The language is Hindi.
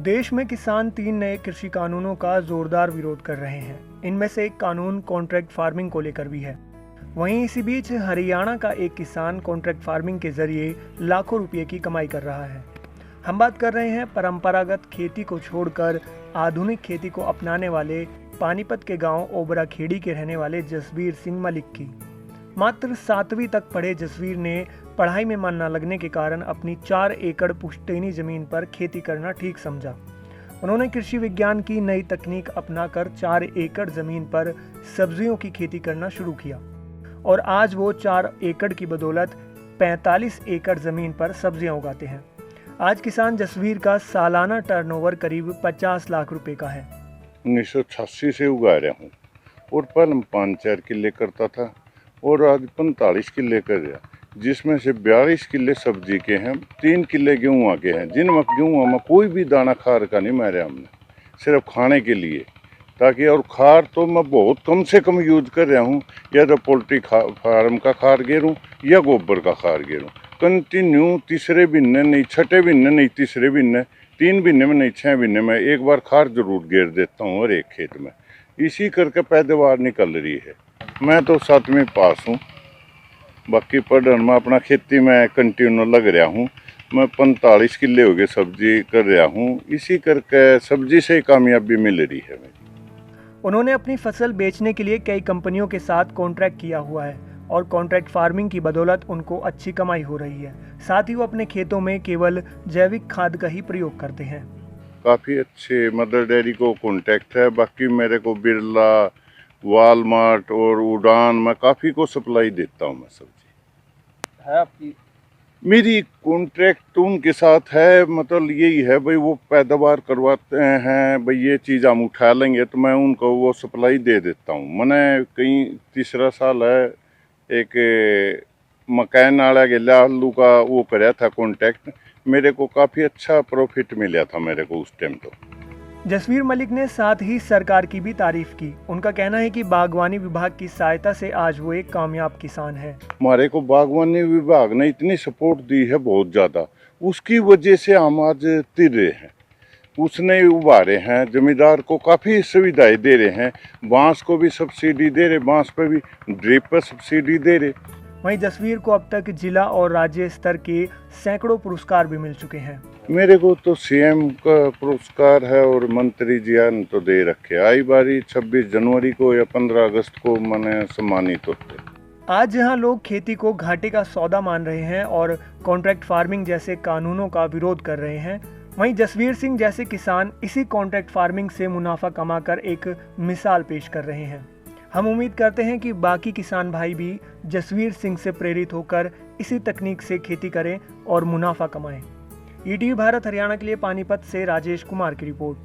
देश में किसान 3 नए कृषि कानूनों का जोरदार विरोध कर रहे हैं। इनमें से एक कानून कॉन्ट्रैक्ट फार्मिंग को लेकर भी है। वहीं इसी बीच हरियाणा का एक किसान कॉन्ट्रैक्ट फार्मिंग के जरिए लाखों रुपए की कमाई कर रहा है। हम बात कर रहे हैं परंपरागत खेती को छोड़कर आधुनिक खेती को अपनाने वाले पानीपत के गांव ओबरा खेड़ी के रहने वाले जसवीर सिंह मलिक की। मात्र 7वीं तक पढ़े जसवीर ने पढ़ाई में मन न लगने के कारण अपनी 4 एकड़ पुश्तैनी जमीन पर खेती करना ठीक समझा। उन्होंने कृषि विज्ञान की नई तकनीक अपनाकर 4 एकड़ जमीन पर सब्जियों की खेती करना शुरू किया और आज वो 4 एकड़ की बदौलत 45 एकड़ जमीन पर सब्जियां उगाते हैं। आज किसान जसवीर का सालाना टर्नओवर करीब 50 लाख रुपए का है। 1986 से उगा रहा हूँ और पहले 5-4 किले करता था और आज 45 किले कर रहा, जिसमें से 42 किले सब्जी के हैं, 3 किले गेहूँ के हैं, जिनमें गेहूँ में कोई भी दाना खार का नहीं मारा हमने, सिर्फ खाने के लिए। ताकि और खार तो मैं बहुत कम से कम यूज कर रहा हूँ, या तो पोल्ट्री फार्म का खार गेरूँ या गोबर का खार गेरूँ। कंटिन्यू तीसरे महीने नहीं, छठे महीने नहीं, तीसरे महीने, 3 महीने में नहीं, 6 महीने में एक बार खार जरूर गेर देता हूँ और एक खेत में। इसी करके पैदावार निकल रही है। मैं तो 7वीं पास हूँ, बाकी पढ़न में अपना खेती में कंटिन्यू लग रहा हूँ। मैं 45 किले हो गए सब्जी कर रहा हूँ, इसी करके सब्जी से ही कामयाबी मिल रही है मेरी। उन्होंने अपनी फसल बेचने के लिए कई कंपनियों के साथ कॉन्ट्रैक्ट किया हुआ है और कॉन्ट्रैक्ट फार्मिंग की बदौलत उनको अच्छी कमाई हो रही है। साथ ही वो अपने खेतों में केवल जैविक खाद का ही प्रयोग करते हैं। काफ़ी अच्छे मदर डेयरी को कॉन्टैक्ट है। बाकी मेरे को बिरला, वॉलमार्ट और उड़ान, मैं काफ़ी को सप्लाई देता हूँ। मैं सब्जी है आपकी मेरी कॉन्ट्रैक्ट उनके साथ है, मतलब यही है भाई, वो पैदावार करवाते हैं भाई, ये चीज़ हम उठा लेंगे तो मैं उनको वो सप्लाई दे देता हूँ। मैंने कहीं तीसरा साल है एक मकैन आला गेला आलू का वो कराया था कॉन्टैक्ट, मेरे को काफ़ी अच्छा प्रॉफिट मिला था मेरे को उस टाइम। तो जसवीर मलिक ने साथ ही सरकार की भी तारीफ की। उनका कहना है कि बागवानी विभाग की सहायता से आज वो एक कामयाब किसान है। हमारे को बागवानी विभाग ने इतनी सपोर्ट दी है बहुत ज़्यादा, उसकी वजह से हम आज तिर रहे हैं। उसने उभारे हैं, जमींदार को काफ़ी सुविधाएं दे रहे हैं, बांस को भी सब्सिडी दे रहे, बांस पे भी ड्रिप पर सब्सिडी दे रहे। वहीं जसवीर को अब तक जिला और राज्य स्तर के सैकड़ों पुरस्कार भी मिल चुके हैं। मेरे को तो सीएम का पुरस्कार है और मंत्री जी ने तो दे रखे। आई बारी 26 जनवरी को या 15 अगस्त को मैंने सम्मानित होते। आज जहां लोग खेती को घाटे का सौदा मान रहे हैं और कॉन्ट्रैक्ट फार्मिंग जैसे कानूनों का विरोध कर रहे हैं, वहीं जसवीर सिंह जैसे किसान इसी कॉन्ट्रैक्ट फार्मिंग से मुनाफा कमाकर एक मिसाल पेश कर रहे हैं। हम उम्मीद करते हैं कि बाकी किसान भाई भी जसवीर सिंह से प्रेरित होकर इसी तकनीक से खेती करें और मुनाफा कमाएं। ईटीवी भारत हरियाणा के लिए पानीपत से राजेश कुमार की रिपोर्ट।